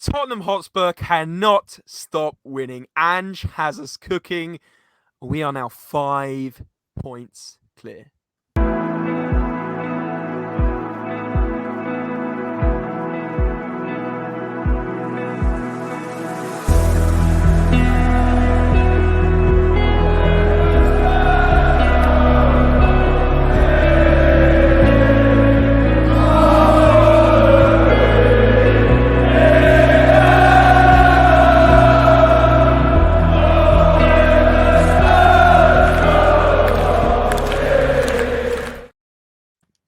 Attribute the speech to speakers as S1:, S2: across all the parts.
S1: Tottenham Hotspur cannot stop winning. Ange has us cooking. We are now 5 points clear.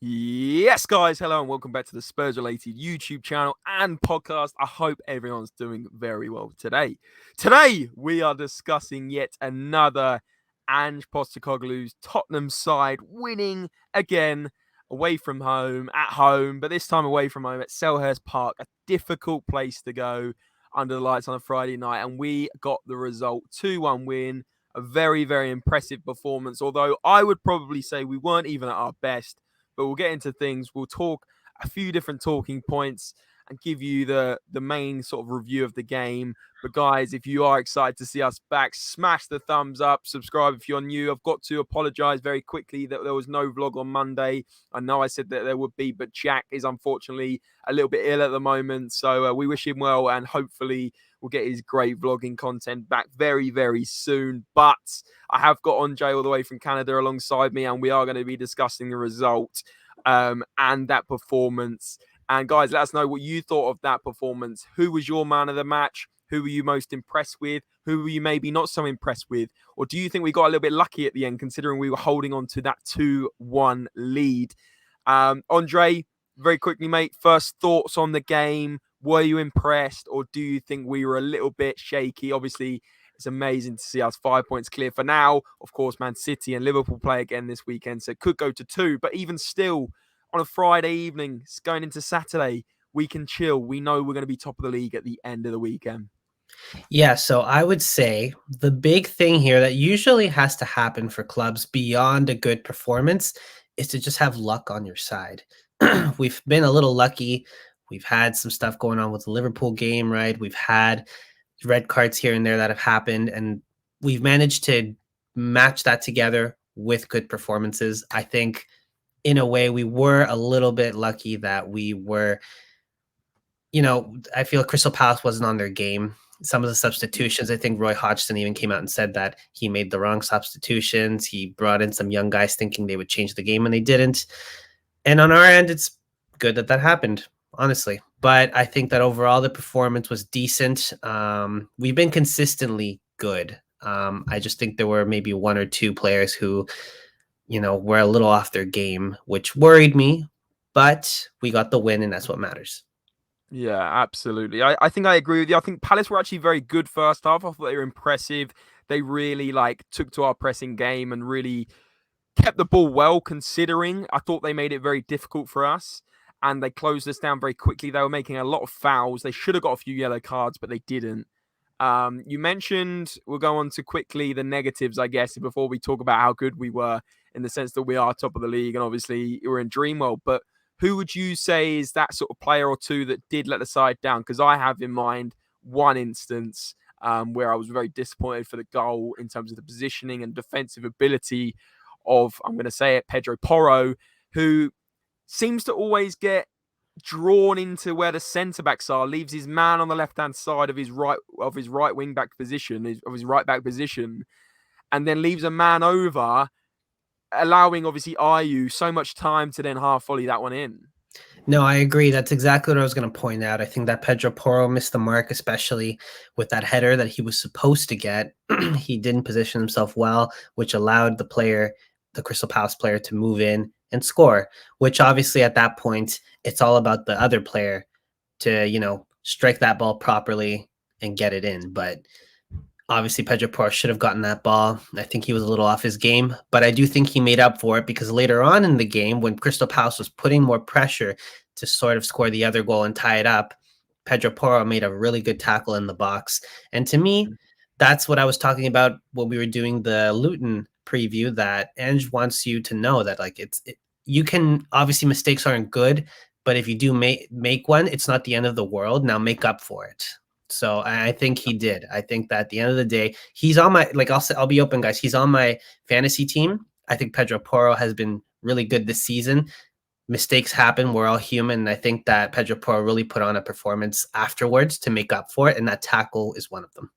S1: Yes, guys, hello and welcome back to the SpursRelated YouTube channel and podcast. I hope everyone's doing very well today. Today, we are discussing yet another Ange Postecoglou's Tottenham side winning again away from home, at home, but this time away from home at Selhurst Park, a difficult place to go under the lights on a Friday night, and we got the result, 2-1 win, a very, very impressive performance, although I would probably say we weren't even at our best. But we'll get into things. We'll talk a few different talking points and give you the main sort of review of the game. But guys, if you are excited to see us back, smash the thumbs up, subscribe if you're new. I've got to apologize very quickly that there was no vlog on Monday. I know I said that there would be, but Jack is unfortunately a little bit ill at the moment. So we wish him well, and hopefully we'll get his great vlogging content back very, very soon. But I have got Ange all the way from Canada alongside me, and we are going to be discussing the result and that performance. And guys, let us know what you thought of that performance. Who was your man of the match? Who were you most impressed with? Who were you maybe not so impressed with? Or do you think we got a little bit lucky at the end, considering we were holding on to that 2-1 lead? Andre, very quickly, mate, first thoughts on the game. Were you impressed, or do you think we were a little bit shaky? Obviously, it's amazing to see us 5 points clear for now. Of course, Man City and Liverpool play again this weekend, so it could go to 2. But even still, on a Friday evening, going into Saturday, we can chill. We know we're going to be top of the league at the end of the weekend.
S2: Yeah, so I would say the big thing here that usually has to happen for clubs beyond a good performance is to just have luck on your side. We've been a little lucky. We've had some stuff going on with the Liverpool game, right? We've had red cards here and there that have happened, and we've managed to match that together with good performances. I think in a way we were a little bit lucky that we were, I feel Crystal Palace wasn't on their game. Some of the substitutions, I think Roy Hodgson even came out and said that he made the wrong substitutions. He brought in some young guys thinking they would change the game, and they didn't. And on our end, it's good that happened, honestly. But I think that overall the performance was decent. We've been consistently good. I just think there were maybe one or two players who, were a little off their game, which worried me. But we got the win, and that's what matters.
S1: Yeah, absolutely. I think I agree with you. I think Palace were actually very good first half. I thought they were impressive. They really took to our pressing game and really kept the ball well, considering. I thought they made it very difficult for us, and they closed us down very quickly. They were making a lot of fouls. They should have got a few yellow cards, but they didn't. You mentioned, we'll go on to quickly the negatives, I guess, before we talk about how good we were, in the sense that we are top of the league and obviously we're in dream world. But who would you say is that sort of player or two that did let the side down? Because I have in mind one instance where I was very disappointed for the goal in terms of the positioning and defensive ability of, I'm going to say it, Pedro Porro, who seems to always get drawn into where the centre backs are, leaves his man on the left hand side of his right wing back position, of his right back position, and then leaves a man over, allowing obviously Ayew so much time to then half volley that one in.
S2: No, I agree. That's exactly what I was going to point out. I think that Pedro Porro missed the mark, especially with that header that he was supposed to get. He didn't position himself well, which allowed the Crystal Palace player, to move in and score, which obviously at that point, it's all about the other player to, strike that ball properly and get it in. But obviously, Pedro Porro should have gotten that ball. I think he was a little off his game, but I do think he made up for it, because later on in the game, when Crystal Palace was putting more pressure to sort of score the other goal and tie it up, Pedro Porro made a really good tackle in the box. And to me, that's what I was talking about when we were doing the Luton preview, that Ange wants you to know that you can, obviously mistakes aren't good, but if you do make one, it's not the end of the world. Now make up for it. So I think he did. I think that at the end of the day, he's on my, like, I'll be open, guys. He's on my fantasy team. I think Pedro Porro has been really good this season. Mistakes happen. We're all human. And I think that Pedro Porro really put on a performance afterwards to make up for it. And that tackle is one of them.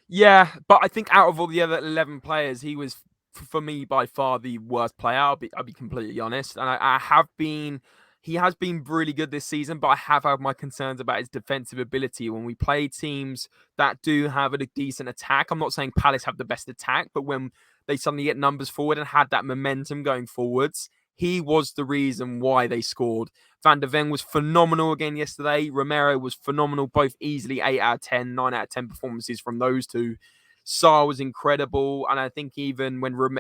S1: Yeah, but I think out of all the other 11 players, he was, for me, by far the worst player. I'll be completely honest. And he has been really good this season, but I have had my concerns about his defensive ability. When we play teams that do have a decent attack, I'm not saying Palace have the best attack, but when they suddenly get numbers forward and had that momentum going forwards, he was the reason why they scored. Van de Ven was phenomenal again yesterday. Romero was phenomenal, both easily 8 out of 10, 9 out of 10 performances from those two. Sarr was incredible. And I think even when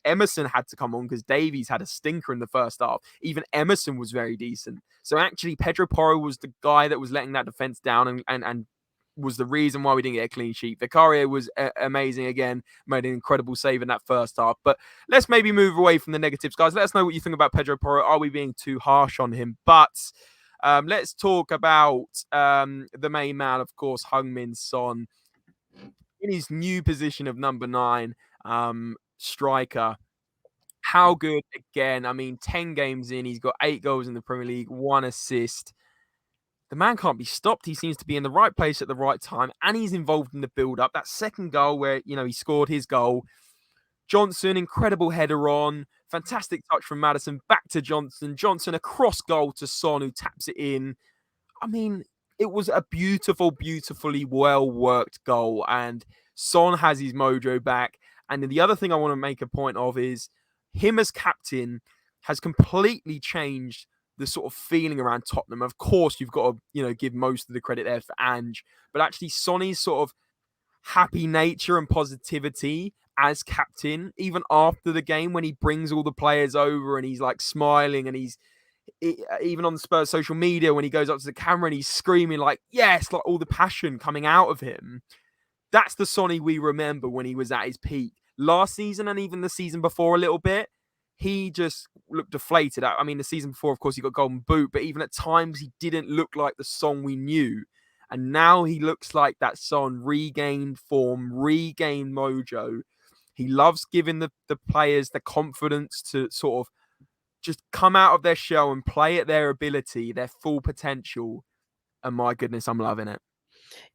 S1: Emerson had to come on, because Davies had a stinker in the first half, even Emerson was very decent. So actually, Pedro Porro was the guy that was letting that defense down and was the reason why we didn't get a clean sheet. Vicario was amazing again, made an incredible save in that first half. But let's maybe move away from the negatives, guys. Let us know what you think about Pedro Porro. Are we being too harsh on him? But let's talk about the main man, of course, Heung-min Son, in his new position of number 9, striker. How good again? I mean, 10 games in, he's got 8 goals in the Premier League, 1 assist. The man can't be stopped. He seems to be in the right place at the right time, and he's involved in the build-up. That second goal where, he scored his goal. Johnson, incredible header on. Fantastic touch from Maddison. Back to Johnson. Johnson, across goal to Son, who taps it in. I mean, it was a beautifully well-worked goal, and Son has his mojo back. And then the other thing I want to make a point of is him as captain has completely changed the sort of feeling around Tottenham. Of course, you've got to, give most of the credit there for Ange, but actually Sonny's sort of happy nature and positivity as captain, even after the game when he brings all the players over and he's like smiling, and he's even on the Spurs social media when he goes up to the camera and he's screaming like, yes, like all the passion coming out of him. That's the Sonny we remember when he was at his peak. Last season and even the season before a little bit, he just looked deflated. I mean, the season before, of course, he got Golden Boot, but even at times he didn't look like the Son we knew. And now he looks like that Son regained form, regained mojo. He loves giving the players the confidence to sort of just come out of their shell and play at their ability, their full potential. And my goodness, I'm loving it.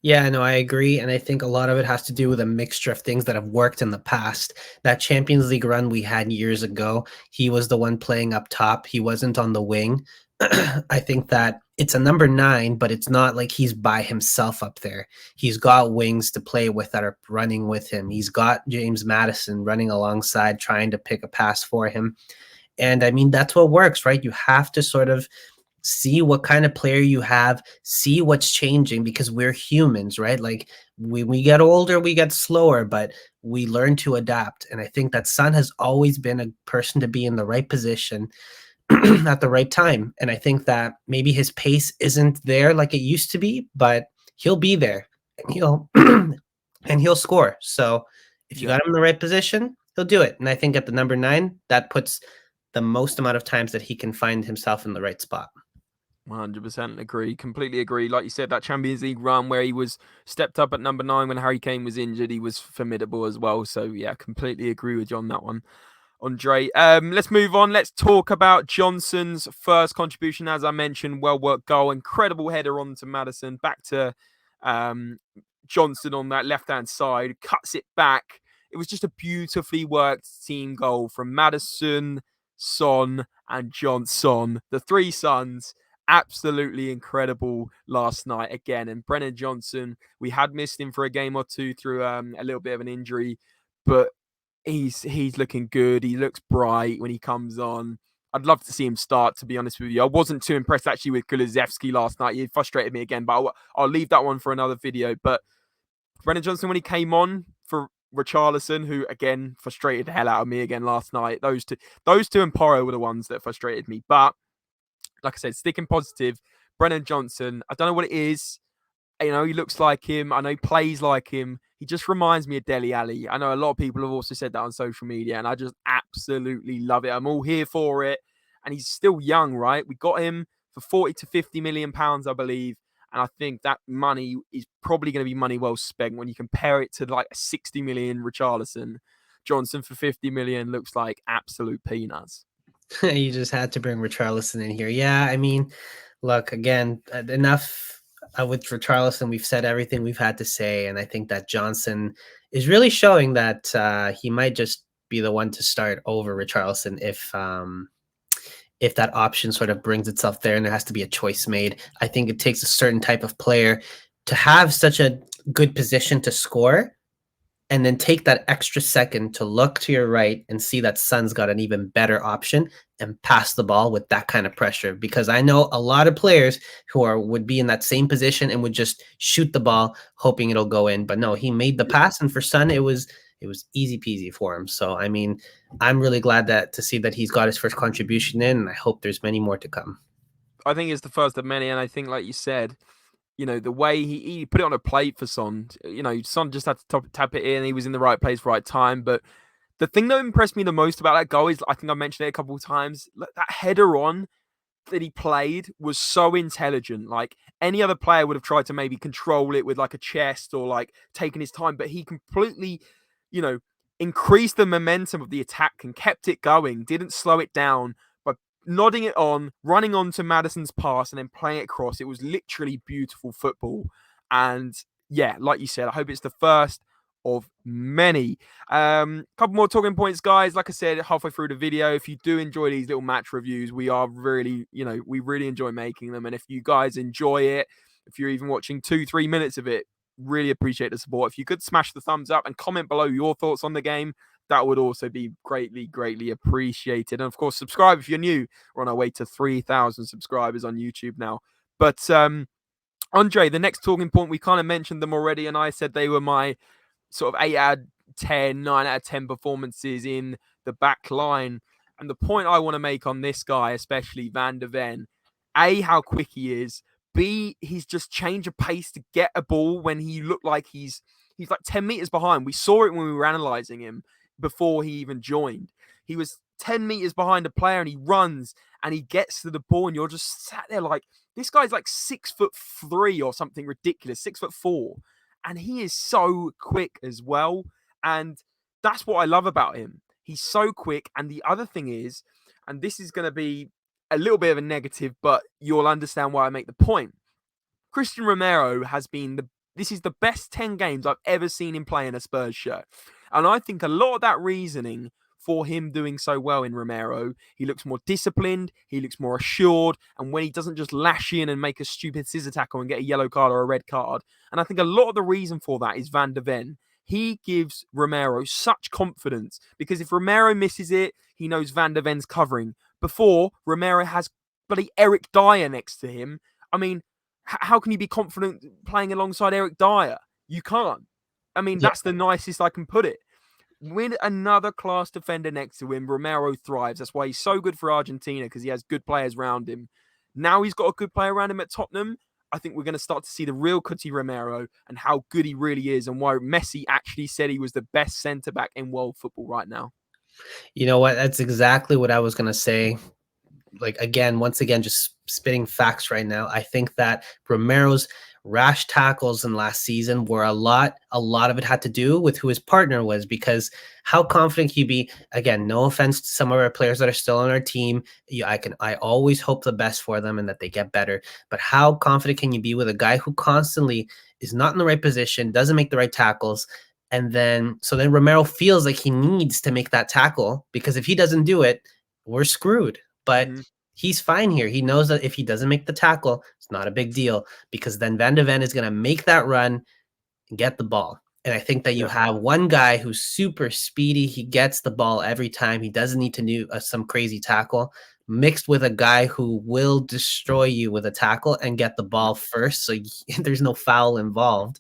S2: Yeah, no, I agree. And I think a lot of it has to do with a mixture of things that have worked in the past. That Champions League run we had years ago, he was the one playing up top. He wasn't on the wing. I think that it's a number 9, but it's not like he's by himself up there. He's got wings to play with that are running with him. He's got James Maddison running alongside, trying to pick a pass for him. And I mean, that's what works, right? You have to sort of see what kind of player you have, see what's changing, because we're humans, right? Like when we get older, we get slower, but we learn to adapt. And I think that Son has always been a person to be in the right position at the right time. And I think that maybe his pace isn't there like it used to be, but he'll be there and he'll score. So if you got him in the right position, he'll do it. And I think at the number 9, that puts the most amount of times that he can find himself in the right spot.
S1: 100% agree. Completely agree. Like you said, that Champions League run where he was stepped up at number 9 when Harry Kane was injured, he was formidable as well. So yeah, completely agree with you on that one, Andre. Let's move on. Let's talk about Johnson's first contribution. As I mentioned, well-worked goal, incredible header on to Maddison, back to Johnson on that left-hand side, cuts it back. It was just a beautifully worked team goal from Maddison, Son, and Johnson, the 3 sons. Absolutely incredible last night again. And Brennan Johnson, we had missed him for a game or two through a little bit of an injury, but he's looking good. He looks bright when he comes on. I'd love to see him start, to be honest with you. I wasn't too impressed actually with Kulusevski last night. He frustrated me again, but I'll leave that one for another video. But Brennan Johnson, when he came on for Richarlison, who again frustrated the hell out of me again last night. Those two and Porro were the ones that frustrated me. But like I said, sticking positive. Brennan Johnson, I don't know what it is. He looks like him. I know he plays like him. He just reminds me of Dele Alli. I know a lot of people have also said that on social media, and I just absolutely love it. I'm all here for it. and he's still young, right? We got him for 40 to 50 million pounds, I believe. And I think that money is probably going to be money well spent when you compare it to like a 60 million Richarlison. Johnson for 50 million looks like absolute peanuts.
S2: You just had to bring Richarlison in here. Yeah, I mean, look, again, enough with Richarlison. We've said everything we've had to say, and I think that Johnson is really showing that he might just be the one to start over Richarlison if that option sort of brings itself there and there has to be a choice made. I think it takes a certain type of player to have such a good position to score and then take that extra second to look to your right and see that Son's got an even better option and pass the ball with that kind of pressure. Because I know a lot of players who would be in that same position and would just shoot the ball hoping it'll go in. But no, he made the pass, and for Son, it was easy peasy for him. So I mean, I'm really glad to see that he's got his first contribution in, and I hope there's many more to come.
S1: I think it's the first of many, and I think, like you said, the way he put it on a plate for Son, Son just had to tap it in. He was in the right place, right time. But the thing that impressed me the most about that goal is, I think I mentioned it a couple of times, that header on that he played was so intelligent. Like, any other player would have tried to maybe control it with like a chest or like taking his time, but he completely, increased the momentum of the attack and kept it going, didn't slow it down by nodding it on, running on to Maddison's pass and then playing it across. It was literally beautiful football. And yeah, like you said, I hope it's the first of many. Couple more talking points, guys. Like I said, halfway through the video, if you do enjoy these little match reviews, we are really, we really enjoy making them. And if you guys enjoy it, if you're even watching 2-3 minutes of it, really appreciate the support. If you could smash the thumbs up and comment below your thoughts on the game, that would also be greatly appreciated. And of course, subscribe if you're new. We're on our way to 3,000 subscribers on YouTube now. But Andre, the next talking point, we kind of mentioned them already, and I said they were my sort of 8 out of 10, 9 out of 10 performances in the back line. And the point I want to make on this guy, especially Van de Ven, A, how quick he is, B, his just change of pace to get a ball when he looked like he's like 10 meters behind. We saw it when we were analysing him before he even joined. He was 10 meters behind a player and he runs and he gets to the ball and you're just sat there like, this guy's like 6'3" or something ridiculous, 6'4". And he is so quick as well. And that's what I love about him. He's so quick. And the other thing is, and this is going to be a little bit of a negative, but you'll understand why I make the point. Christian Romero this is the best 10 games I've ever seen him play in a Spurs shirt. And I think a lot of that reasoning for him doing so well in Romero, he looks more disciplined, he looks more assured, and when he doesn't just lash in and make a stupid scissor tackle and get a yellow card or a red card. And I think a lot of the reason for that is Van de Ven. He gives Romero such confidence because if Romero misses it, he knows Van de Ven's covering. Before, Romero has bloody Eric Dyer next to him. I mean, how can you be confident playing alongside Eric Dyer? You can't. I mean, that's the nicest I can put it. With another class defender next to him, Romero thrives. That's why he's so good for Argentina, because he has good players around him. Now he's got a good player around him at Tottenham. I think we're going to start to see the real Cuti Romero and how good he really is and why Messi actually said he was the best centre-back in world football right now.
S2: You know what? That's exactly what I was going to say. Like, once again, just spitting facts right now. I think that Romero's rash tackles in last season were a lot of it had to do with who his partner was, because how confident can you be? Again, no offense to some of our players that are still on our team. I always hope the best for them and that they get better. But how confident can you be with a guy who constantly is not in the right position, doesn't make the right tackles? And then Romero feels like he needs to make that tackle, because if he doesn't do it, we're screwed. But he's fine here. He knows that if he doesn't make the tackle, it's not a big deal, because then Van de Ven is going to make that run and get the ball. And I think that you have one guy who's super speedy. He gets the ball every time. He doesn't need to do some crazy tackle, mixed with a guy who will destroy you with a tackle and get the ball first. So there's no foul involved.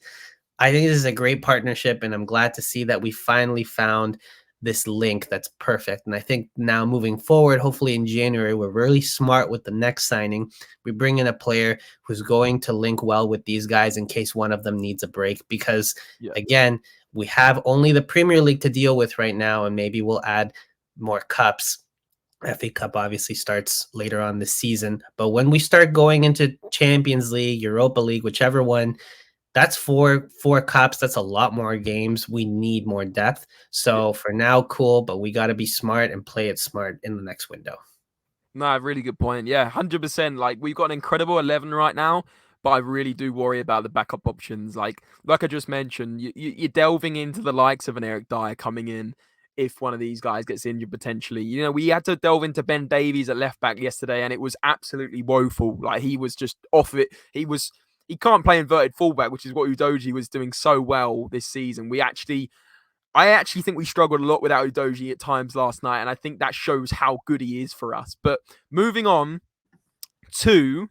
S2: I think this is a great partnership, and I'm glad to see that we finally found this link that's perfect. And I think now moving forward, hopefully in January, we're really smart with the next signing. We bring in a player who's going to link well with these guys in case one of them needs a break, because again, we have only the Premier League to deal with right now, and maybe we'll add more cups. FA Cup obviously starts later on this season. But when we start going into Champions League, Europa League, whichever one, that's four cups. That's a lot more games. We need more depth.
S1: Yeah.
S2: So for now, cool, but we got to be smart and play it smart in the next window.
S1: No, really good point. Yeah, 100%. Like, we've got an incredible 11 right now, but I really do worry about the backup options. Like I just mentioned, you're delving into the likes of an Eric Dyer coming in if one of these guys gets injured potentially. You know, we had to delve into Ben Davies at left back yesterday, and it was absolutely woeful. Like, he was just off it. He can't play inverted fullback, which is what Udogie was doing so well this season. I actually think we struggled a lot without Udogie at times last night, and I think that shows how good he is for us. But moving on to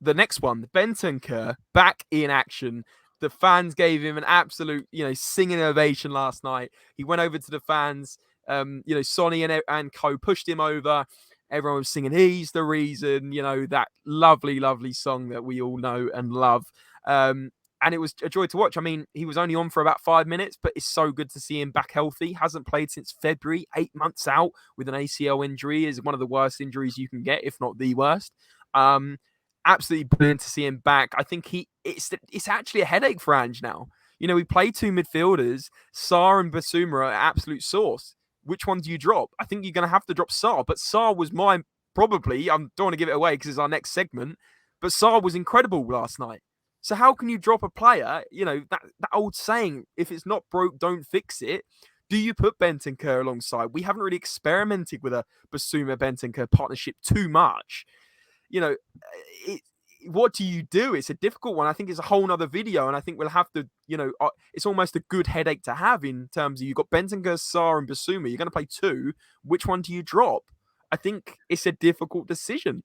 S1: the next one, Bentancur back in action. The fans gave him an absolute, singing ovation last night. He went over to the fans. Sonny and co pushed him over. Everyone was singing "He's the Reason." That lovely, lovely song that we all know and love. And it was a joy to watch. I mean, he was only on for about 5 minutes, but it's so good to see him back healthy. Hasn't played since February, 8 months out with an ACL injury. Is one of the worst injuries you can get, if not the worst. Absolutely brilliant to see him back. I think it's actually a headache for Ange now. We play two midfielders. Sarr and Basuma are absolute source. Which one do you drop? I think you're going to have to drop Sarr, but Sarr was probably, I don't want to give it away because it's our next segment, but Sarr was incredible last night. So how can you drop a player? That old saying, if it's not broke, don't fix it. Do you put Bentancur alongside? We haven't really experimented with a Basuma-Bentancur partnership too much. What do you do? It's a difficult one. I think it's a whole nother video, and I think we'll have to, it's almost a good headache to have in terms of you've got Bentancur, Sarr, and Basuma. You're going to play two. Which one do you drop? I think it's a difficult decision.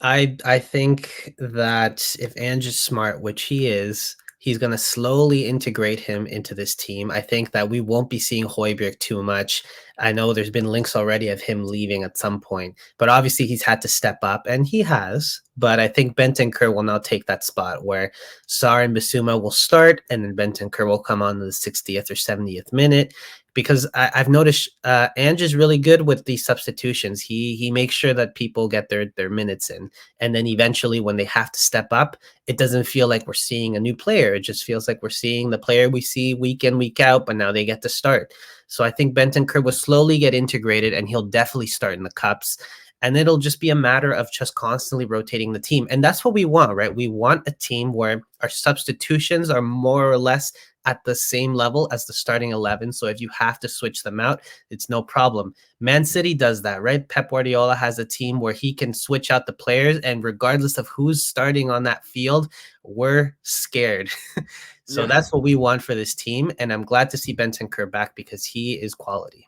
S2: I think that if Ange is smart, which he is, he's going to slowly integrate him into this team. I think that we won't be seeing Højbjerg too much. I know there's been links already of him leaving at some point, but obviously he's had to step up, and he has. But I think Bentancur will now take that spot where Sarr and Basuma will start, and then Bentancur will come on to the 60th or 70th minute. Because I've noticed Ange is really good with these substitutions. He makes sure that people get their minutes in, and then eventually, when they have to step up, it doesn't feel like we're seeing a new player. It just feels like we're seeing the player we see week in, week out, but now they get to start. So I think Bentancur will slowly get integrated, and he'll definitely start in the cups. And it'll just be a matter of just constantly rotating the team. And that's what we want, right? We want a team where our substitutions are more or less at the same level as the starting 11. So if you have to switch them out, it's no problem. Man City does that, right? Pep Guardiola has a team where he can switch out the players, and regardless of who's starting on that field, we're scared. So
S1: Yeah.
S2: that's what we want for this team. And I'm glad to see Bentancur back because he is quality.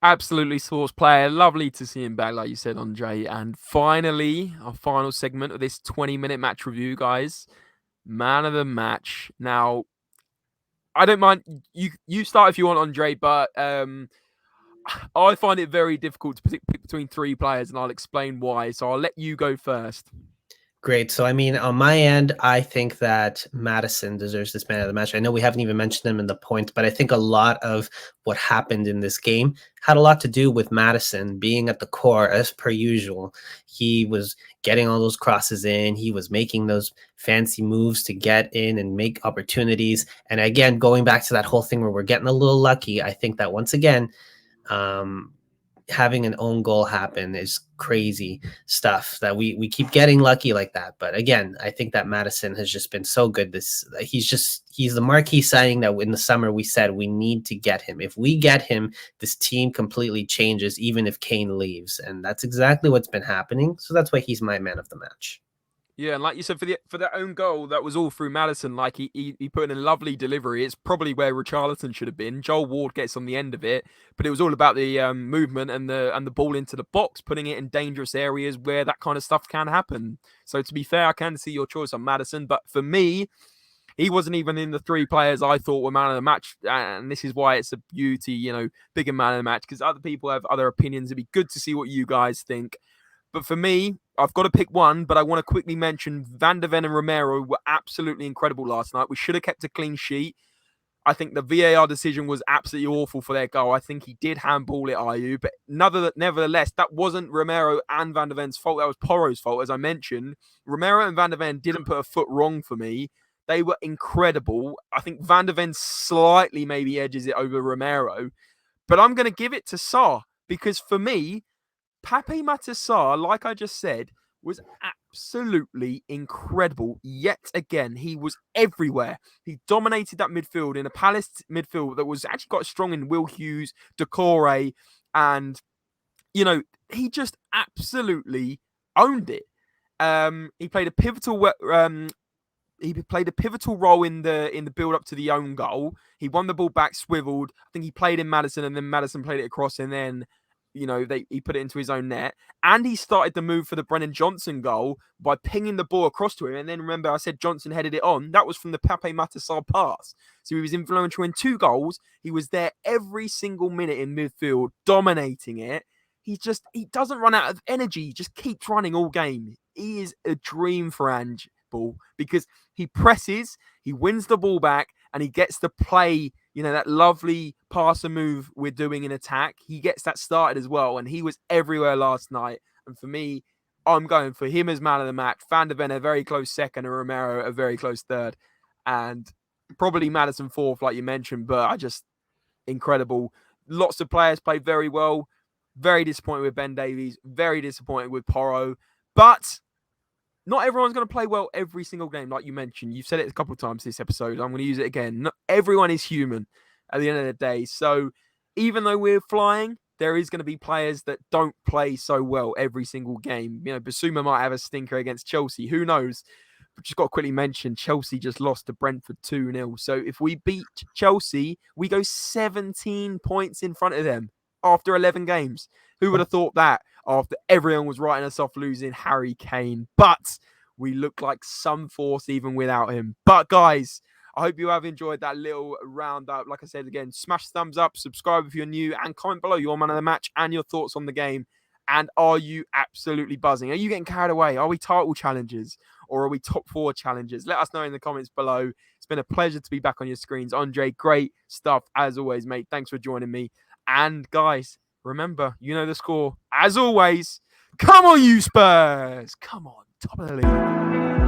S1: Absolutely source player. Lovely to see him back, like you said, Andre. And finally, our final segment of this 20-minute match review, guys. Man of the match. Now, I don't mind. You start if you want, Andre, but I find it very difficult to pick between three players, and I'll explain why. So I'll let you go first.
S2: Great. So, I mean, on my end, I think that Maddison deserves this man of the match. I know we haven't even mentioned him in the points, but I think a lot of what happened in this game had a lot to do with Maddison being at the core as per usual. He was getting all those crosses in. He was making those fancy moves to get in and make opportunities. And again, going back to that whole thing where we're getting a little lucky, I think that once again, having an own goal happen is crazy stuff that we keep getting lucky like that. But again, I think that Maddison has just been so good. He's the marquee signing that in the summer we said we need to get him. If we get him, this team completely changes, even if Kane leaves. And that's exactly what's been happening. So that's why he's my man of the match.
S1: Yeah, and like you said, for that own goal, that was all through Maddison. Like he put in a lovely delivery. It's probably where Richarlison should have been. Joel Ward gets on the end of it, but it was all about the movement and the ball into the box, putting it in dangerous areas where that kind of stuff can happen. So to be fair, I can see your choice on Maddison, but for me, he wasn't even in the three players I thought were man of the match, and this is why it's a beauty, bigger man of the match, because other people have other opinions. It'd be good to see what you guys think. But for me, I've got to pick one, but I want to quickly mention Van de Ven and Romero were absolutely incredible last night. We should have kept a clean sheet. I think the VAR decision was absolutely awful for their goal. I think he did handball it, Ayew, but nevertheless, that wasn't Romero and Van de Ven's fault. That was Porro's fault, as I mentioned. Romero and Van de Ven didn't put a foot wrong for me. They were incredible. I think Van de Ven slightly maybe edges it over Romero, but I'm going to give it to Sarr because for me, Pape Matar Sarr, like I just said, was absolutely incredible. Yet again, he was everywhere. He dominated that midfield in a Palace midfield that was actually quite strong in Will Hughes, Decore, and, you know, he just absolutely owned it. He played a pivotal role in the build up to the own goal. He won the ball back, swiveled. I think he played in Maddison, and then Maddison played it across, and then he put it into his own net. And he started the move for the Brennan Johnson goal by pinging the ball across to him. And then remember, I said Johnson headed it on. That was from the Pape Matar Sarr pass. So he was influential in 2 goals. He was there every single minute in midfield, dominating it. He doesn't run out of energy. He just keeps running all game. He is a dream for Ange because he presses, he wins the ball back, and he gets to play, that lovely pass and move we're doing in attack. He gets that started as well, and he was everywhere last night. And for me, I'm going for him as man of the match. Van de Ven a very close second, and Romero a very close third, and probably Maddison fourth, like you mentioned. But incredible. Lots of players played very well. Very disappointed with Ben Davies. Very disappointed with Porro. But not everyone's going to play well every single game, like you mentioned. You've said it a couple of times this episode. I'm going to use it again. Not everyone is human at the end of the day. So even though we're flying, there is going to be players that don't play so well every single game. Basuma might have a stinker against Chelsea. Who knows? But just got to quickly mention, Chelsea just lost to Brentford 2-0. So if we beat Chelsea, we go 17 points in front of them after 11 games. Who would have thought that after everyone was writing us off losing Harry Kane? But we look like some force even without him. But guys, I hope you have enjoyed that little roundup. Like I said again, smash the thumbs up, subscribe if you're new, and comment below your man of the match and your thoughts on the game. And are you absolutely buzzing? Are you getting carried away? Are we title challengers or are we top 4 challengers? Let us know in the comments below. It's been a pleasure to be back on your screens. Andre, great stuff as always, mate. Thanks for joining me. And guys, remember, you know the score. As always, come on, you Spurs. Come on, top of the league.